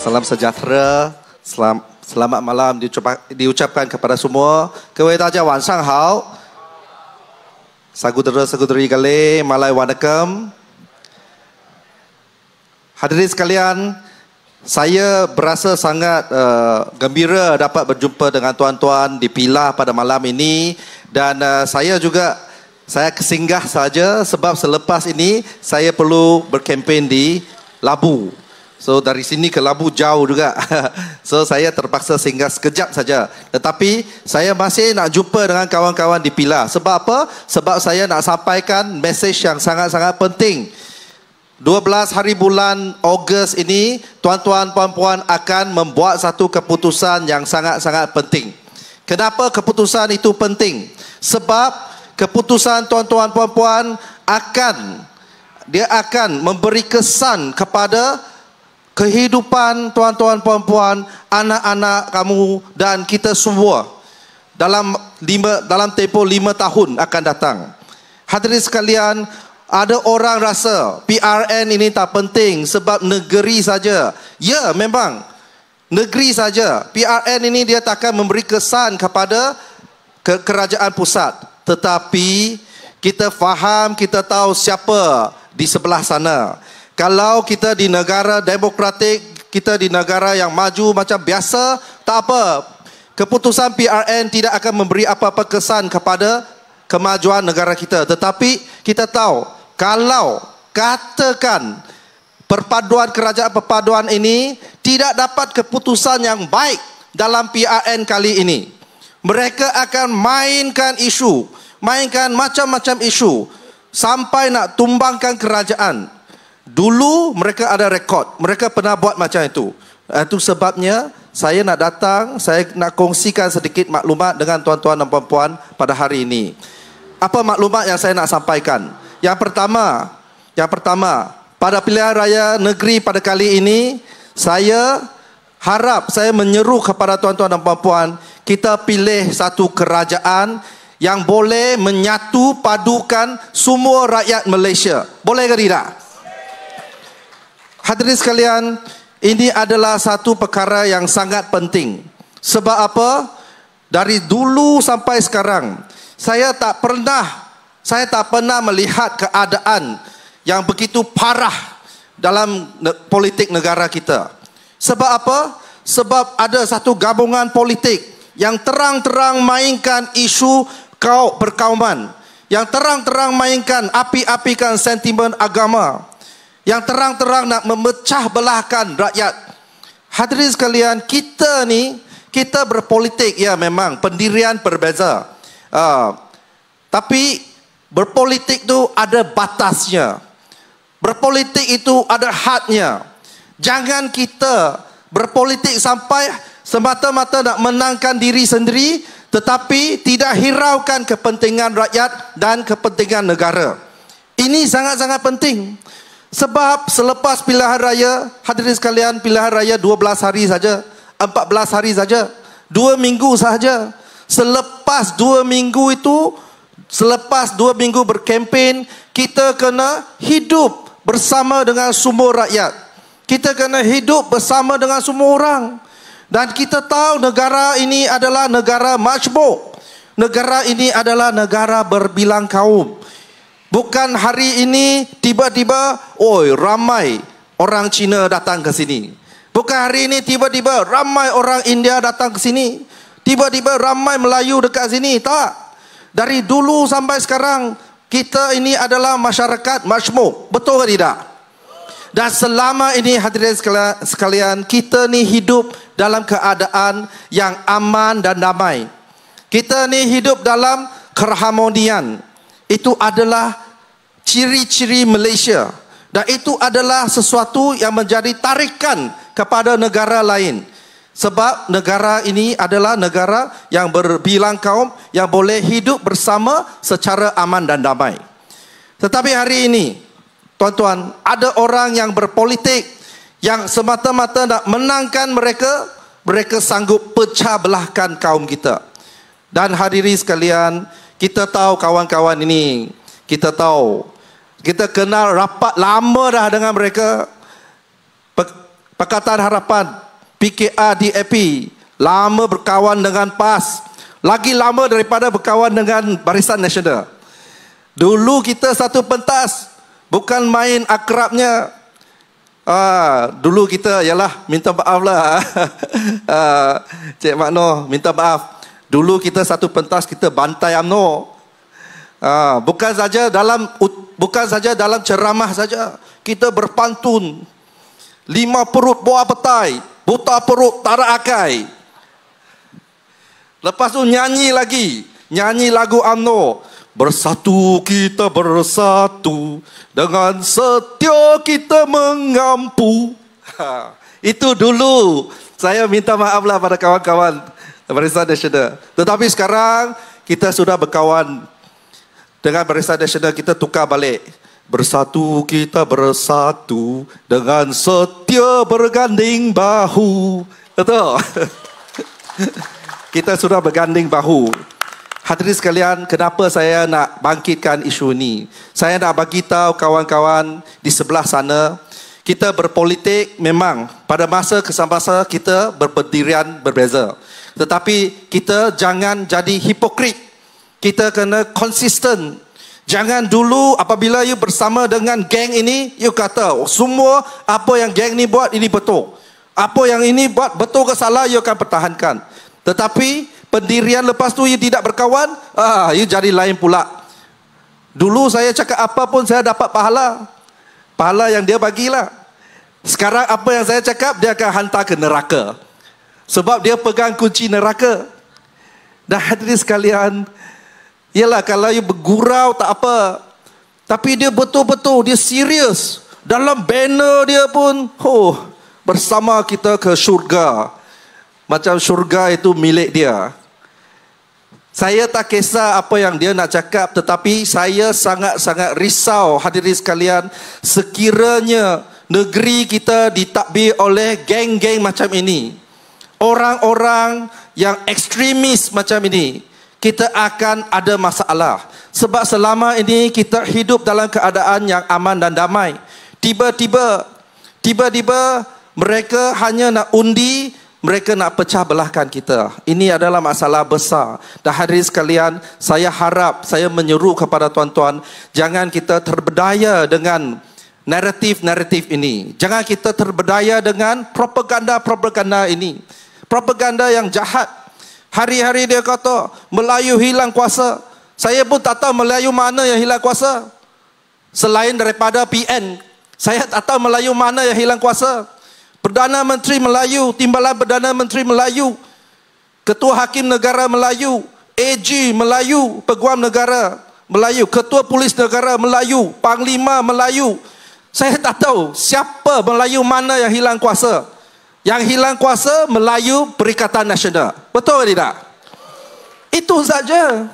Salam sejahtera, selamat malam diucapkan kepada semua. 各位大家晚上好. Saudara-saudari kalian, Malay Wanakam. Hadirin sekalian, saya berasa sangat gembira dapat berjumpa dengan tuan-tuan di Pilah pada malam ini. Dan saya kesinggah saja sebab selepas ini saya perlu berkempen di Labu. So dari sini ke Labu jauh juga. So saya terpaksa singgah sekejap saja. Tetapi saya masih nak jumpa dengan kawan-kawan di Pilah. Sebab apa? Sebab saya nak sampaikan mesej yang sangat-sangat penting. 12 hari bulan Ogos ini, tuan-tuan puan-puan akan membuat satu keputusan yang sangat-sangat penting. Kenapa keputusan itu penting? Sebab keputusan tuan-tuan puan-puan akan memberi kesan kepada kehidupan tuan-tuan puan-puan, anak-anak kamu dan kita semua dalam tempoh 5 tahun akan datang. Hadirin sekalian, ada orang rasa PRN ini tak penting sebab negeri saja. Ya, memang negeri saja. PRN ini dia takkan memberi kesan kepada kerajaan pusat. Tetapi kita faham, kita tahu siapa di sebelah sana. Kalau kita di negara demokratik, kita di negara yang maju macam biasa, tak apa. Keputusan PRN tidak akan memberi apa-apa kesan kepada kemajuan negara kita. Tetapi kita tahu, kalau katakan kerajaan perpaduan ini tidak dapat keputusan yang baik dalam PRN kali ini, mereka akan mainkan macam-macam isu sampai nak tumbangkan kerajaan. Dulu mereka ada rekod, mereka pernah buat macam itu. Itu sebabnya saya nak datang, saya nak kongsikan sedikit maklumat dengan tuan-tuan dan puan-puan pada hari ini. Apa maklumat yang saya nak sampaikan? Yang pertama, pada pilihan raya negeri pada kali ini, saya menyeru kepada tuan-tuan dan puan-puan, kita pilih satu kerajaan yang boleh menyatu padukan semua rakyat Malaysia. Boleh ke tidak? Hadirin sekalian, ini adalah satu perkara yang sangat penting. Sebab apa? Dari dulu sampai sekarang, saya tak pernah melihat keadaan yang begitu parah dalam politik negara kita. Sebab apa? Sebab ada satu gabungan politik yang terang-terang mainkan isu perkauman, yang terang-terang mainkan api-apikan sentimen agama, yang terang-terang nak memecah belahkan rakyat. Hadirin sekalian, kita berpolitik, ya memang pendirian berbeza. Tapi berpolitik itu ada batasnya. Berpolitik itu ada hadnya. Jangan kita berpolitik sampai semata-mata nak menangkan diri sendiri, tetapi tidak hiraukan kepentingan rakyat dan kepentingan negara. Ini sangat-sangat penting. Sebab selepas pilihan raya, hadirin sekalian, pilihan raya 12 hari saja, 14 hari saja, 2 minggu saja. Selepas 2 minggu berkempen, kita kena hidup bersama dengan semua rakyat. Kita kena hidup bersama dengan semua orang. Dan kita tahu negara ini adalah negara majmuk. Negara ini adalah negara berbilang kaum. Bukan hari ini tiba-tiba, ramai orang Cina datang ke sini. Bukan hari ini tiba-tiba ramai orang India datang ke sini. Tiba-tiba ramai Melayu dekat sini. Tak. Dari dulu sampai sekarang, kita ini adalah masyarakat majmuk. Betul ke tidak? Dan selama ini hadirin sekalian, kita ni hidup dalam keadaan yang aman dan damai. Kita ni hidup dalam keharmonian. Itu adalah ciri-ciri Malaysia. Dan itu adalah sesuatu yang menjadi tarikan kepada negara lain. Sebab negara ini adalah negara yang berbilang kaum, yang boleh hidup bersama secara aman dan damai. Tetapi hari ini, tuan-tuan, ada orang yang berpolitik yang semata-mata nak menangkan mereka sanggup pecah belahkan kaum kita. Dan hadirin sekalian, kita tahu kawan-kawan ini, kita tahu, kita kenal rapat lama dah dengan mereka. Pakatan Harapan, PKR, DAP, lama berkawan dengan PAS, lagi lama daripada berkawan dengan Barisan Nasional. Dulu kita satu pentas, bukan main akrabnya. Dulu kita, yalah, minta maaf lah. Cik Makno, minta maaf. Dulu kita satu pentas, kita bantai UMNO. Bukan saja dalam ceramah saja, kita berpantun. 5 perut buah petai, buta perut tarak akai. Lepas tu nyanyi lagi, nyanyi lagu UMNO. Bersatu kita bersatu, dengan setia kita mengampu. Itu dulu. Saya minta maaf lah pada kawan-kawan Barisan Nasional. Tetapi sekarang kita sudah berkawan dengan Barisan Nasional, kita tukar balik. Bersatu kita bersatu, dengan setia berganding bahu. Betul? Kita sudah berganding bahu. Hadirin sekalian, kenapa saya nak bangkitkan isu ini? Saya nak bagi tahu kawan-kawan di sebelah sana, kita berpolitik memang pada masa ke masa kita berpendirian berbeza. Tetapi kita jangan jadi hipokrit. Kita kena konsisten. Jangan dulu apabila you bersama dengan geng ini, you kata semua apa yang geng ni buat ini betul. Apa yang ini buat betul ke salah, you akan pertahankan. Tetapi pendirian lepas tu you tidak berkawan, you jadi lain pula. Dulu saya cakap apa pun saya dapat pahala. Pahala yang dia bagilah. Sekarang apa yang saya cakap, dia akan hantar ke neraka. Sebab dia pegang kunci neraka. Dan hadirin sekalian, yalah, kalau you bergurau tak apa. Tapi dia betul-betul, dia serius. Dalam banner dia pun, bersama kita ke syurga. Macam syurga itu milik dia. Saya tak kisah apa yang dia nak cakap, tetapi saya sangat-sangat risau, hadirin sekalian, sekiranya negeri kita ditadbir oleh geng-geng macam ini, orang-orang yang ekstremis macam ini, kita akan ada masalah. Sebab selama ini kita hidup dalam keadaan yang aman dan damai. Tiba-tiba mereka hanya nak undi, mereka nak pecah belahkan kita. Ini adalah masalah besar. Dan hadirin sekalian, saya harap, saya menyeru kepada tuan-tuan, jangan kita terberdaya dengan naratif-naratif ini. Jangan kita terberdaya dengan propaganda-propaganda ini. Propaganda yang jahat. Hari-hari dia kata Melayu hilang kuasa. Saya pun tak tahu Melayu mana yang hilang kuasa. Selain daripada PN, saya tak tahu Melayu mana yang hilang kuasa. Perdana Menteri Melayu, Timbalan Perdana Menteri Melayu, Ketua Hakim Negara Melayu, AG Melayu, Peguam Negara Melayu, Ketua Polis Negara Melayu, Panglima Melayu. Saya tak tahu siapa Melayu mana yang hilang kuasa. Yang hilang kuasa Melayu Perikatan Nasional. Betul ke tidak? Itu saja.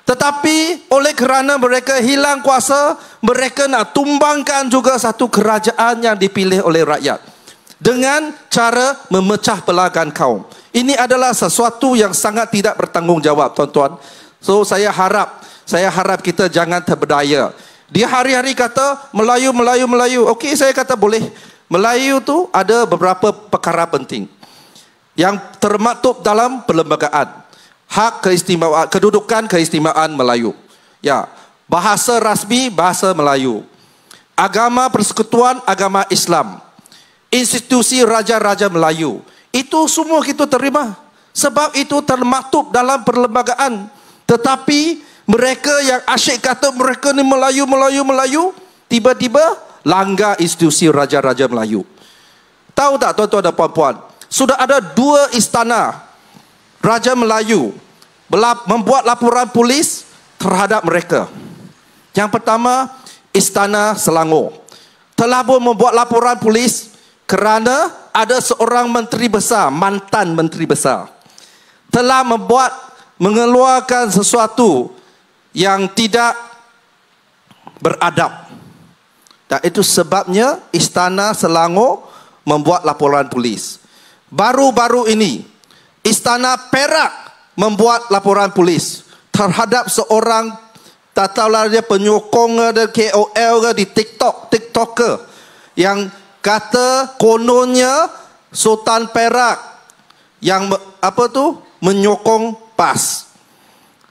Tetapi oleh kerana mereka hilang kuasa, mereka nak tumbangkan juga satu kerajaan yang dipilih oleh rakyat dengan cara memecah belahkan kaum. Ini adalah sesuatu yang sangat tidak bertanggungjawab, tuan-tuan. So saya harap kita jangan terberdaya. Dia hari-hari kata Melayu, Melayu, Melayu. Okey, saya kata boleh. Melayu tu ada beberapa perkara penting yang termaktub dalam perlembagaan. Hak keistimewaan, kedudukan keistimewaan Melayu. Ya, bahasa rasmi bahasa Melayu. Agama persekutuan agama Islam. Institusi raja-raja Melayu. Itu semua kita terima. Sebab itu termaktub dalam perlembagaan. Tetapi mereka yang asyik kata mereka ni Melayu, Melayu, Melayu, tiba-tiba langgar institusi raja-raja Melayu. Tahu tak tuan-tuan dan puan-puan? Sudah ada 2 istana Raja Melayu membuat laporan polis terhadap mereka. Yang pertama, Istana Selangor telah pun membuat laporan polis kerana ada seorang menteri besar, mantan menteri besar, telah mengeluarkan sesuatu yang tidak beradab. Dan itu sebabnya Istana Selangor membuat laporan polis. Baru-baru ini Istana Perak membuat laporan polis terhadap seorang, tak tahulah dia penyokong ke, KOL ke di TikToker yang kata kononnya Sultan Perak yang menyokong PAS.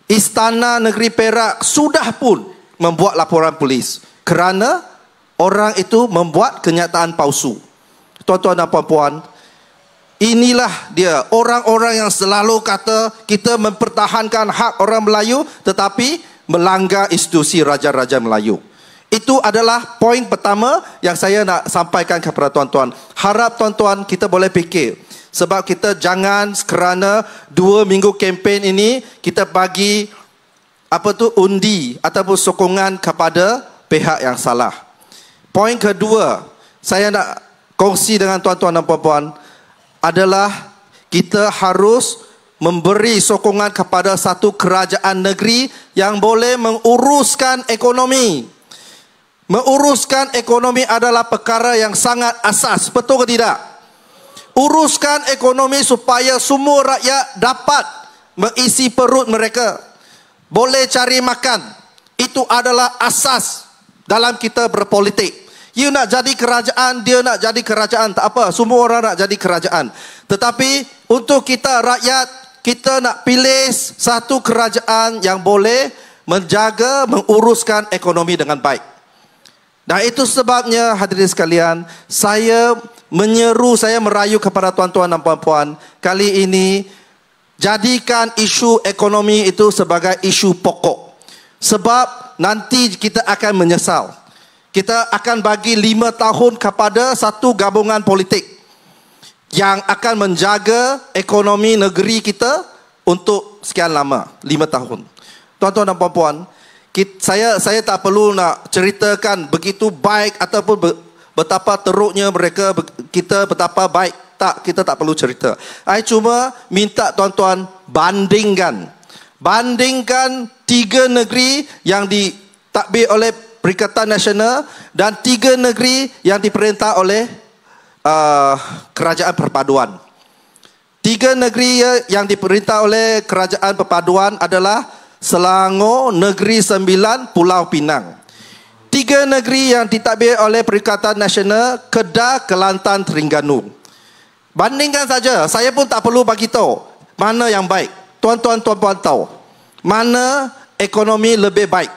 Istana Negeri Perak sudah pun membuat laporan polis kerana orang itu membuat kenyataan palsu. Tuan-tuan dan puan-puan, inilah dia orang-orang yang selalu kata kita mempertahankan hak orang Melayu tetapi melanggar institusi Raja-Raja Melayu. Itu adalah poin pertama yang saya nak sampaikan kepada tuan-tuan. Harap tuan-tuan kita boleh fikir. Sebab kita jangan kerana 2 minggu kempen ini kita bagi undi ataupun sokongan kepada pihak yang salah. Poin kedua, saya nak kongsi dengan tuan-tuan dan puan-puan adalah kita harus memberi sokongan kepada satu kerajaan negeri yang boleh menguruskan ekonomi. Menguruskan ekonomi adalah perkara yang sangat asas, betul ke tidak? Uruskan ekonomi supaya semua rakyat dapat mengisi perut mereka, boleh cari makan. Itu adalah asas dalam kita berpolitik. You nak jadi kerajaan, dia nak jadi kerajaan, tak apa, semua orang nak jadi kerajaan. Tetapi untuk kita rakyat, kita nak pilih satu kerajaan yang boleh menjaga, menguruskan ekonomi dengan baik. Dan itu sebabnya hadirin sekalian, saya merayu kepada tuan-tuan dan puan-puan, kali ini jadikan isu ekonomi itu sebagai isu pokok. Sebab nanti kita akan menyesal. Kita akan bagi 5 tahun kepada satu gabungan politik yang akan menjaga ekonomi negeri kita untuk sekian lama, 5 tahun. Tuan-tuan dan puan-puan, saya tak perlu nak ceritakan begitu baik ataupun betapa teruknya mereka, kita betapa baik. Tak, kita tak perlu cerita. Saya cuma minta tuan-tuan bandingkan 3 negeri yang ditadbir oleh Perikatan Nasional dan 3 negeri yang diperintah oleh Kerajaan Perpaduan. 3 negeri yang diperintah oleh Kerajaan Perpaduan adalah Selangor, Negeri Sembilan, Pulau Pinang. 3 negeri yang ditadbir oleh Perikatan Nasional, Kedah, Kelantan, Terengganu. Bandingkan saja, saya pun tak perlu bagi tahu mana yang baik. Tuan-tuan tahu mana ekonomi lebih baik,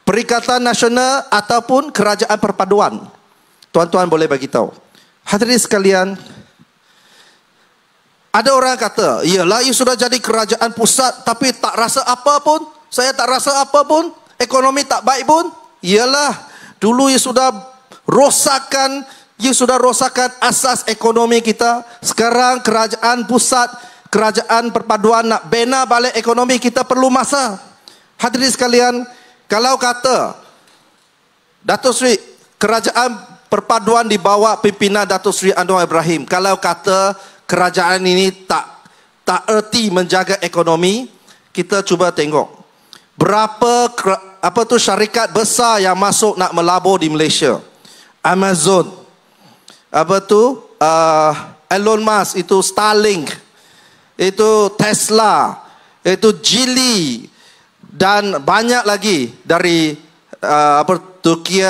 Perikatan Nasional ataupun Kerajaan Perpaduan. Tuan-tuan boleh bagi tahu. Hadirin sekalian, ada orang kata, iyalah, you sudah jadi kerajaan pusat tapi tak rasa apa pun. Saya tak rasa apa pun. Ekonomi tak baik pun. Iyalah, dulu you sudah rosakkan asas ekonomi kita. Sekarang kerajaan pusat, kerajaan perpaduan nak bina balik ekonomi kita perlu masa. Hadirin sekalian, kalau kata Datuk Seri kerajaan perpaduan di bawah pimpinan Datuk Seri Anwar Ibrahim, kalau kata kerajaan ini tak erti menjaga ekonomi, kita cuba tengok berapa syarikat besar yang masuk nak melabur di Malaysia. Amazon, Elon Musk, itu Starlink, itu Tesla, itu Geely, dan banyak lagi dari Turki,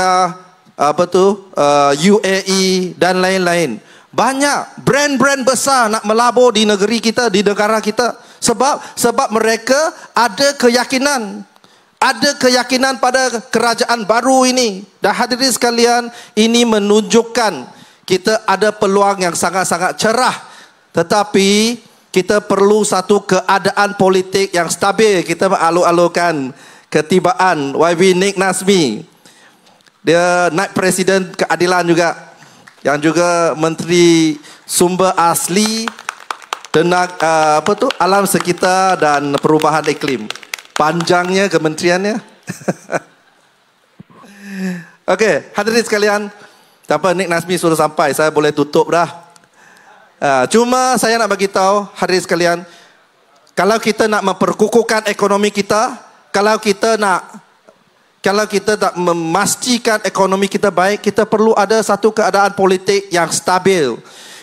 UAE dan lain-lain. Banyak brand-brand besar nak melabur di negeri kita, di negara kita. Sebab mereka ada keyakinan pada kerajaan baru ini. Dan hadirin sekalian, ini menunjukkan kita ada peluang yang sangat-sangat cerah. Tetapi kita perlu satu keadaan politik yang stabil. Kita mengalu-alukan ketibaan YB Nik Nazmi. Dia naib Presiden Keadilan juga, yang juga Menteri Sumber Asli, Alam Sekitar dan Perubahan Iklim. Panjangnya kementeriannya. Okey, hadirin sekalian, Nik Nazmi sudah sampai, saya boleh tutup dah. Cuma saya nak bagi tahu hadirin sekalian, kalau kita nak memperkukuhkan ekonomi kita, kalau kita nak memastikan ekonomi kita baik, kita perlu ada satu keadaan politik yang stabil.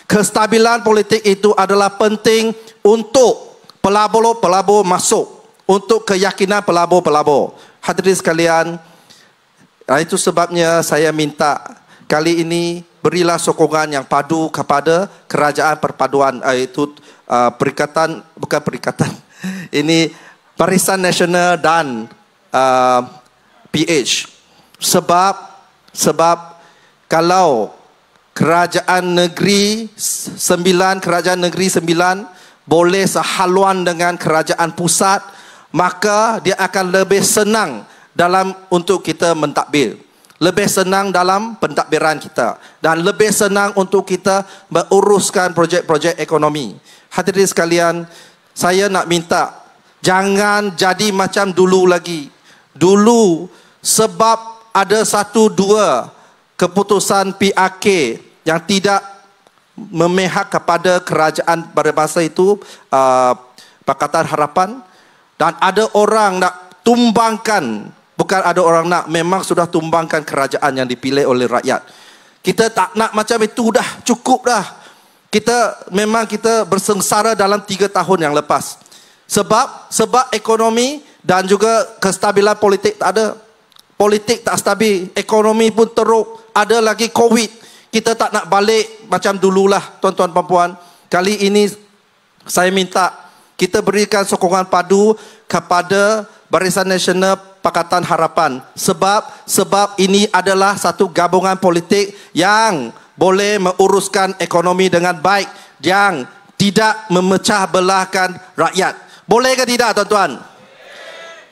Kestabilan politik itu adalah penting untuk pelabur-pelabur masuk, untuk keyakinan pelabur-pelabur. Hadirin sekalian, itu sebabnya saya minta kali ini berilah sokongan yang padu kepada kerajaan perpaduan, iaitu bukan perikatan, ini Barisan Nasional dan PH. Sebab kalau kerajaan negeri 9 boleh sehaluan dengan kerajaan pusat, maka dia akan lebih senang untuk kita mentadbir, lebih senang dalam pentadbiran kita, dan lebih senang untuk kita menguruskan projek-projek ekonomi. Hadirin sekalian, saya nak minta jangan jadi macam dulu lagi. Dulu sebab ada 1-2 keputusan PAK yang tidak memihak kepada kerajaan pada masa itu, Pakatan Harapan, dan ada orang nak tumbangkan, bukan ada orang nak, memang sudah tumbangkan kerajaan yang dipilih oleh rakyat. Kita tak nak macam itu, dah cukup dah. Kita bersengsara dalam 3 tahun yang lepas. Sebab ekonomi dan juga kestabilan politik tak ada. Politik tak stabil, ekonomi pun teruk, ada lagi COVID. Kita tak nak balik macam dululah, tuan-tuan dan puan. Kali ini saya minta kita berikan sokongan padu kepada Barisan Nasional Pakatan Harapan. Sebab ini adalah satu gabungan politik yang boleh menguruskan ekonomi dengan baik, yang tidak memecah belahkan rakyat. Boleh ke tidak, tuan-tuan?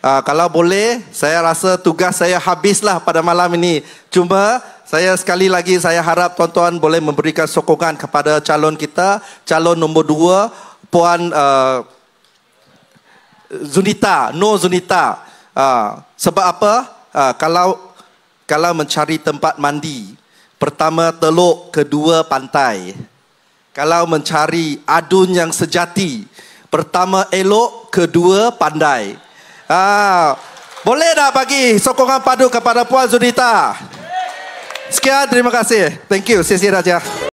Kalau boleh, saya rasa tugas saya habislah pada malam ini. Cuma sekali lagi saya harap tuan-tuan boleh memberikan sokongan kepada calon kita, calon nombor 2, Puan Zunita, Zunita. Sebab apa? Kalau mencari tempat mandi, pertama teluk, kedua pantai. Kalau mencari adun yang sejati, pertama elok, kedua pandai. Boleh tak bagi sokongan padu kepada Puan Zunita? Sekian, terima kasih. Thank you. 谢谢大家。